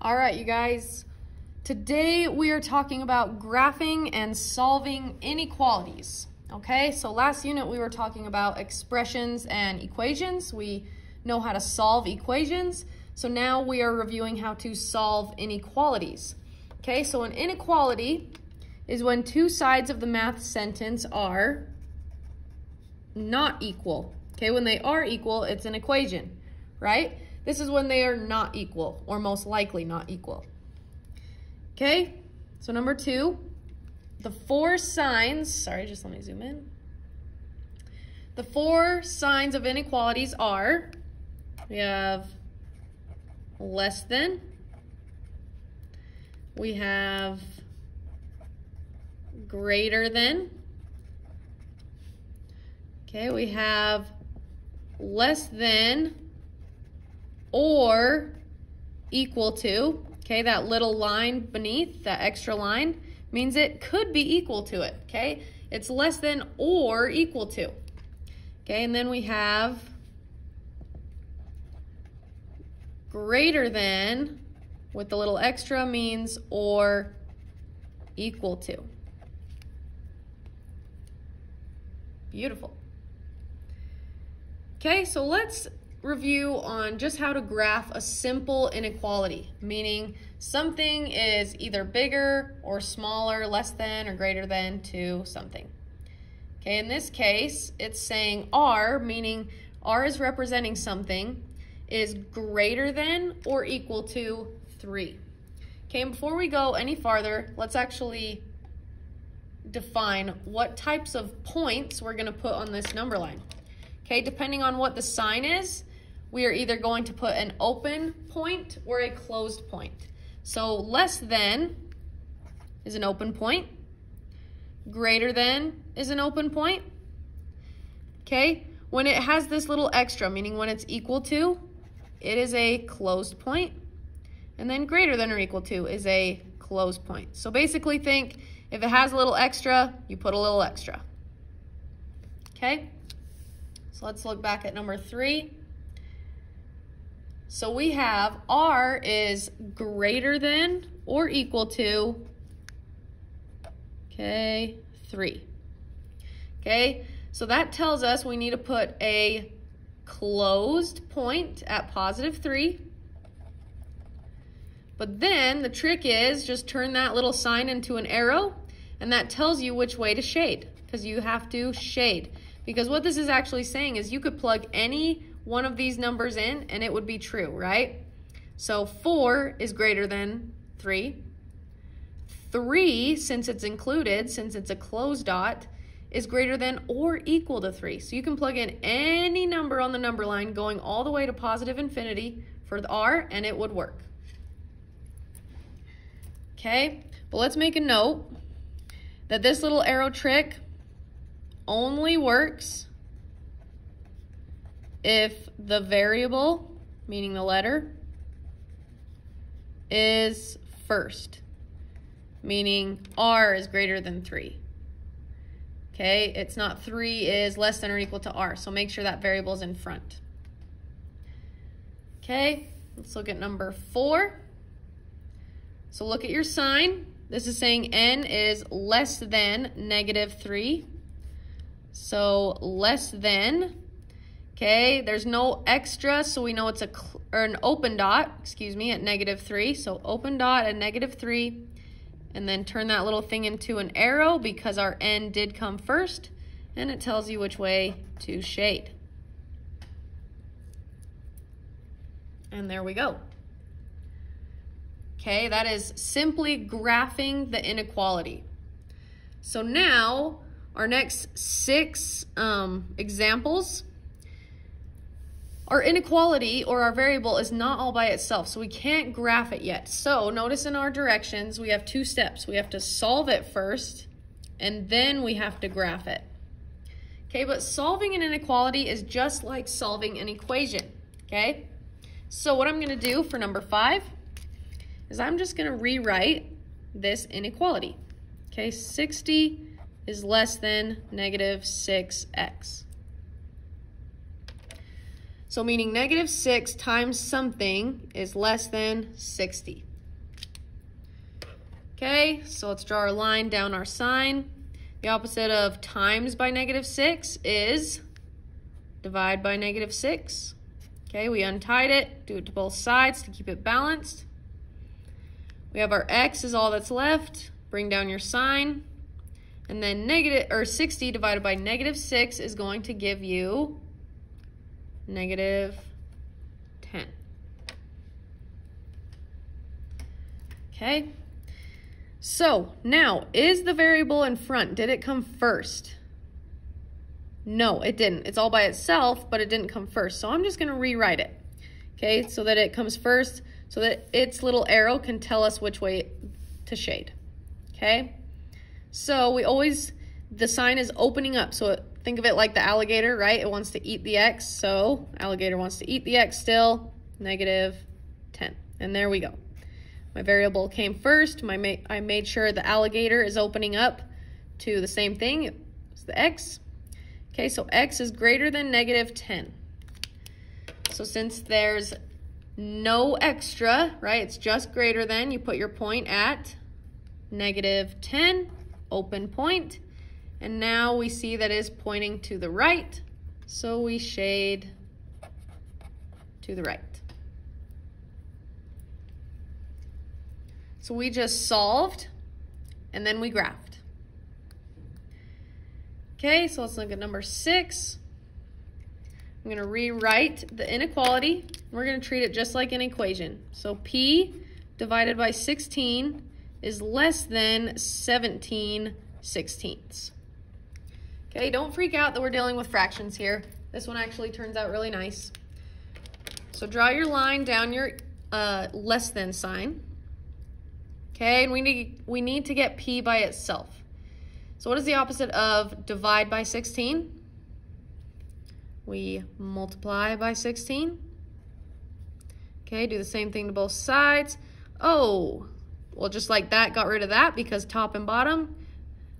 All right, you guys. Today we are talking about graphing and solving inequalities. Okay, so last unit we were talking about expressions and equations. We know how to solve equations. So now we are reviewing how to solve inequalities. Okay, so an inequality is when two sides of the math sentence are not equal. Okay, when they are equal, it's an equation, right? This is when they are not equal, or most likely not equal. Okay, so number two, the four signs, sorry, just let me zoom in. The four signs of inequalities are, we have less than, we have greater than, okay, we have less than or equal to. Okay, that little line beneath, that extra line, means it could be equal to it, okay? It's less than or equal to. Okay, and then we have greater than, with the little extra, means or equal to. Beautiful. Okay, so let's review on just how to graph a simple inequality, meaning something is either bigger or smaller, less than or greater than to something. Okay, in this case, it's saying R, meaning R is representing something, is greater than or equal to 3. Okay, and before we go any farther, let's actually define what types of points we're going to put on this number line. Okay, depending on what the sign is, we are either going to put an open point or a closed point. So less than is an open point. Greater than is an open point. Okay, when it has this little extra, meaning when it's equal to, it is a closed point. And then greater than or equal to is a closed point. So basically think, if it has a little extra, you put a little extra. Okay, so let's look back at number 3. So we have R is greater than or equal to, okay, 3. Okay, so that tells us we need to put a closed point at positive 3. But then the trick is just turn that little sign into an arrow, and that tells you which way to shade, because you have to shade. Because what this is actually saying is you could plug any one of these numbers in and it would be true, right? So 4 is greater than 3. 3, since it's included, since it's a closed dot, is greater than or equal to 3. So you can plug in any number on the number line going all the way to positive infinity for the R and it would work. Okay, but let's make a note that this little arrow trick only works if the variable, meaning the letter, is first, meaning R is greater than 3. Okay, it's not 3 is less than or equal to R, so make sure that variable is in front. Okay, let's look at number 4. So look at your sign. This is saying n is less than negative 3. So less than, okay, there's no extra, so we know it's an open dot, excuse me, at negative 3. So open dot at negative 3, and then turn that little thing into an arrow because our n did come first, and it tells you which way to shade. And there we go. Okay, that is simply graphing the inequality. So now, our next 6 examples, our inequality or our variable is not all by itself, so we can't graph it yet. So notice in our directions, we have 2 steps. We have to solve it first, and then we have to graph it. Okay, but solving an inequality is just like solving an equation, okay? So what I'm gonna do for number 5 is I'm just gonna rewrite this inequality. Okay, 60 is less than negative 6x. So meaning negative 6 times something is less than 60. Okay, so let's draw our line down our sign. The opposite of times by -6 is divide by -6. Okay, we untied it, do it to both sides to keep it balanced. We have our x is all that's left. Bring down your sign. And then 60 divided by -6 is going to give you -10. Okay, so now, is the variable in front, did it come first? No, it didn't. It's all by itself, but it didn't come first. So I'm just going to rewrite it, okay, so that it comes first, so that its little arrow can tell us which way to shade, okay? So the sign is opening up. So think of it like the alligator, right? It wants to eat the x, so alligator wants to eat the x still, -10. And there we go. My variable came first. I made sure the alligator is opening up to the same thing. It's the x. Okay, so x is greater than -10. So since there's no extra, right, it's just greater than, you put your point at -10, open point, and now we see that is pointing to the right, so we shade to the right. So we just solved, and then we graphed. Okay, so let's look at number 6. I'm going to rewrite the inequality. We're going to treat it just like an equation. So p divided by 16 is less than 17/16. Okay, don't freak out that we're dealing with fractions here. This one actually turns out really nice. So draw your line down your less than sign. Okay, and we need to get p by itself. So what is the opposite of divide by 16? We multiply by 16. Okay, do the same thing to both sides. Oh, well, just like that, got rid of that because top and bottom,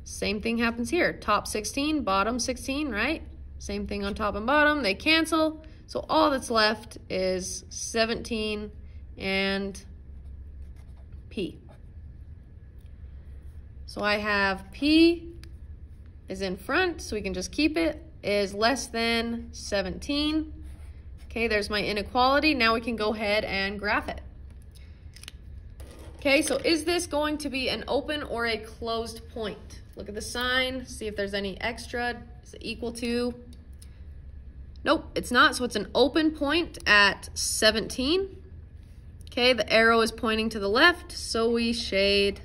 same thing happens here. Top 16, bottom 16, right? Same thing on top and bottom, they cancel. So all that's left is 17 and p. So I have p is in front, so we can just keep it, is less than 17. Okay, there's my inequality. Now we can go ahead and graph it. Okay, so is this going to be an open or a closed point? Look at the sign, see if there's any extra. Is it equal to? Nope, it's not, so it's an open point at 17. Okay, the arrow is pointing to the left, so we shade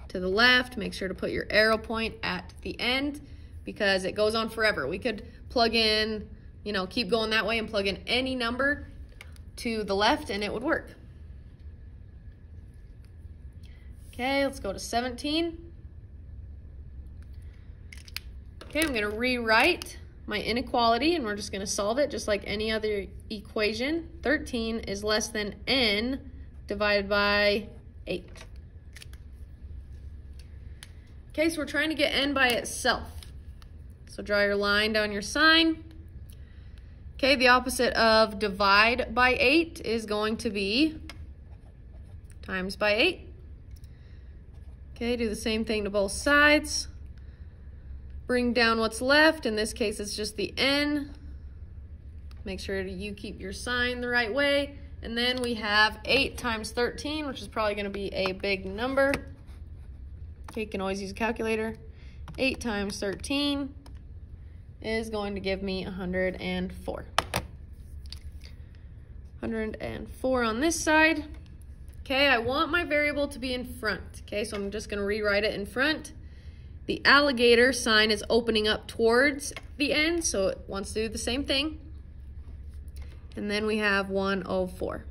to the left. Make sure to put your arrow point at the end because it goes on forever. We could plug in, you know, keep going that way and plug in any number to the left and it would work. Okay, let's go to 17. Okay, I'm going to rewrite my inequality and we're just going to solve it just like any other equation. 13 is less than n divided by 8. Okay, so we're trying to get n by itself. So draw your line down your sign. Okay, the opposite of divide by 8 is going to be times by 8. Okay, do the same thing to both sides. Bring down what's left. In this case, it's just the n. Make sure you keep your sign the right way. And then we have 8 times 13, which is probably going to be a big number. Okay, you can always use a calculator. 8 times 13 is going to give me 104. 104 on this side. Okay, I want my variable to be in front. Okay, so I'm just going to rewrite it in front. The alligator sign is opening up towards the end, so it wants to do the same thing. And then we have 104.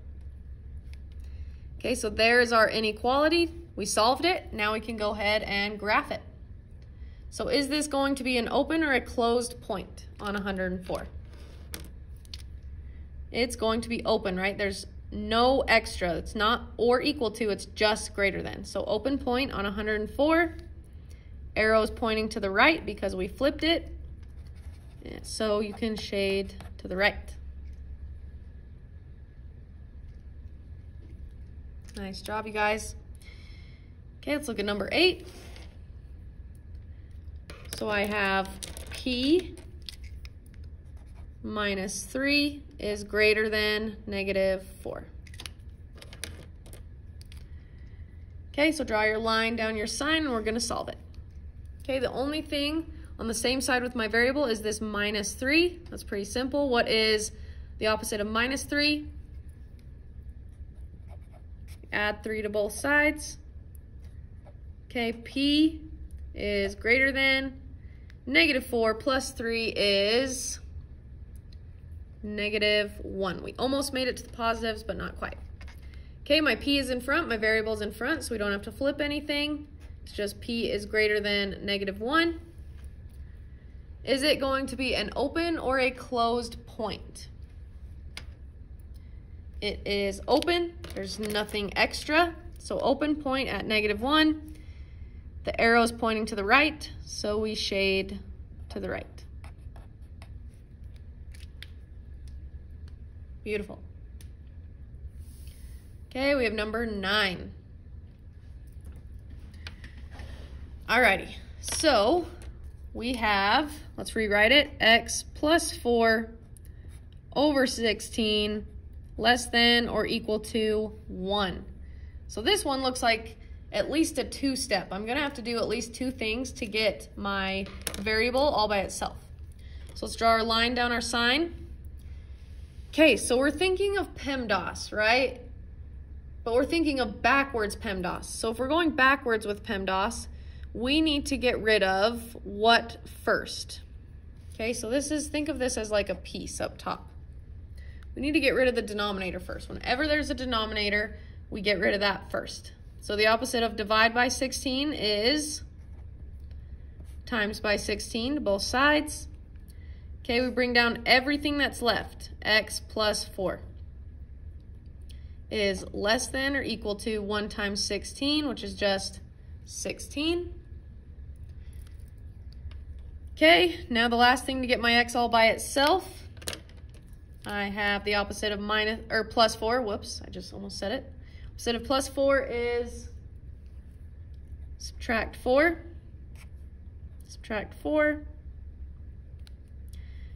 Okay, so there's our inequality. We solved it. Now we can go ahead and graph it. So is this going to be an open or a closed point on 104? It's going to be open, right? There's no extra. It's not or equal to, it's just greater than. So open point on 104. Arrow's pointing to the right because we flipped it. So you can shade to the right. Nice job, you guys. Okay, let's look at number 8. So I have p minus 3 is greater than -4. Okay, so draw your line down your sign and we're gonna solve it. Okay, the only thing on the same side with my variable is this -3. That's pretty simple. What is the opposite of -3? Add 3 to both sides. Okay, p is greater than -4 plus 3 is -1. We almost made it to the positives, but not quite. Okay, my p is in front, my variable is in front, so we don't have to flip anything. It's just p is greater than -1. Is it going to be an open or a closed point? It is open, there's nothing extra, so open point at -1. The arrow is pointing to the right, so we shade to the right. Beautiful. Okay, we have number 9. Alrighty, so we have, let's rewrite it, x plus 4 over 16 less than or equal to 1. So this one looks like at least a 2-step. I'm gonna have to do at least 2 things to get my variable all by itself. So let's draw our line down our sign. Okay, so we're thinking of PEMDAS, right? But we're thinking of backwards PEMDAS. So if we're going backwards with PEMDAS, we need to get rid of what first? Okay, so this is, think of this as like a piece up top. We need to get rid of the denominator first. Whenever there's a denominator, we get rid of that first. So the opposite of divide by 16 is times by 16 to both sides. Okay, we bring down everything that's left. X plus 4 is less than or equal to 1 times 16, which is just 16. Okay, now the last thing to get my x all by itself, I have the opposite of plus 4. Whoops, I just almost said it. Opposite of plus 4 is subtract 4. Subtract 4.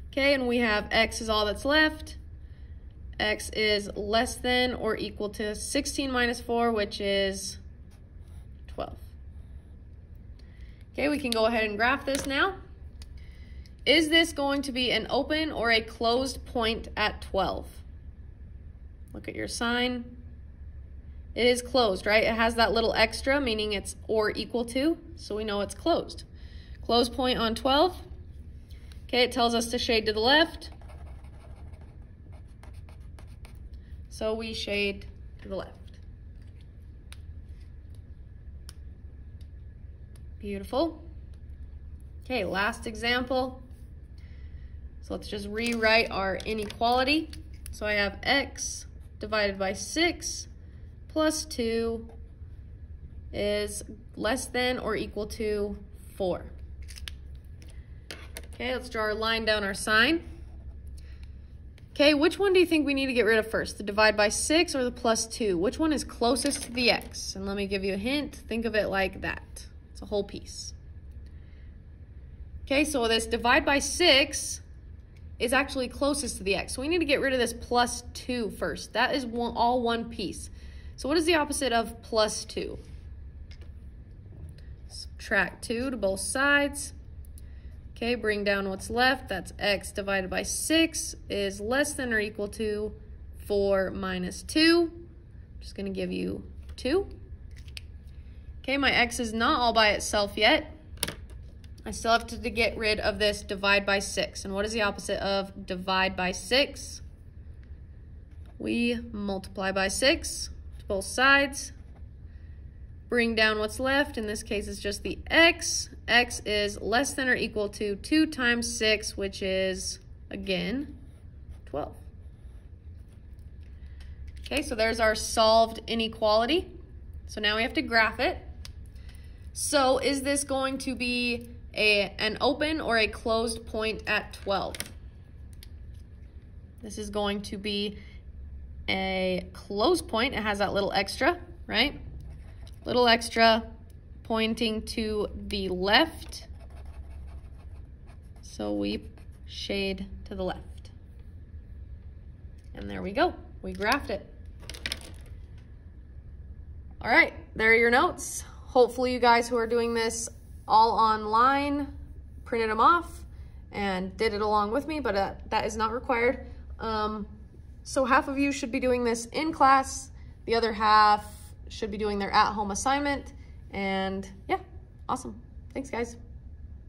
Okay, and we have x is all that's left. X is less than or equal to 16 minus 4, which is 12. Okay, we can go ahead and graph this now. Is this going to be an open or a closed point at 12? Look at your sign. It is closed, right? It has that little extra, meaning it's or equal to, so we know it's closed. Closed point on 12. Okay, it tells us to shade to the left. So we shade to the left. Beautiful. Okay, last example. So let's just rewrite our inequality. So I have x divided by 6 plus 2 is less than or equal to 4. Okay, let's draw our line down our sign. Okay, which one do you think we need to get rid of first? The divide by 6 or the plus 2? Which one is closest to the x? And let me give you a hint. Think of it like that. It's a whole piece. Okay, so this divide by 6 is actually closest to the x. So we need to get rid of this plus 2 first. That is all one piece. So what is the opposite of plus 2? Subtract 2 to both sides. Okay, bring down what's left. That's x divided by 6 is less than or equal to 4 minus 2. I'm just going to give you 2. Okay, my x is not all by itself yet. I still have to get rid of this divide by 6. And what is the opposite of divide by 6? We multiply by 6 to both sides. Bring down what's left. In this case, it's just the x. X is less than or equal to 2 times 6, which is, again, 12. Okay, so there's our solved inequality. So now we have to graph it. So is this going to be an open or a closed point at 12? This is going to be a closed point. It has that little extra, right? Little extra, pointing to the left. So we shade to the left. And there we go. We graphed it. All right, there are your notes. Hopefully you guys who are doing this all online printed them off and did it along with me, but that is not required. So half of you should be doing this in class. The other half should be doing their at-home assignment. And yeah, awesome. Thanks, guys.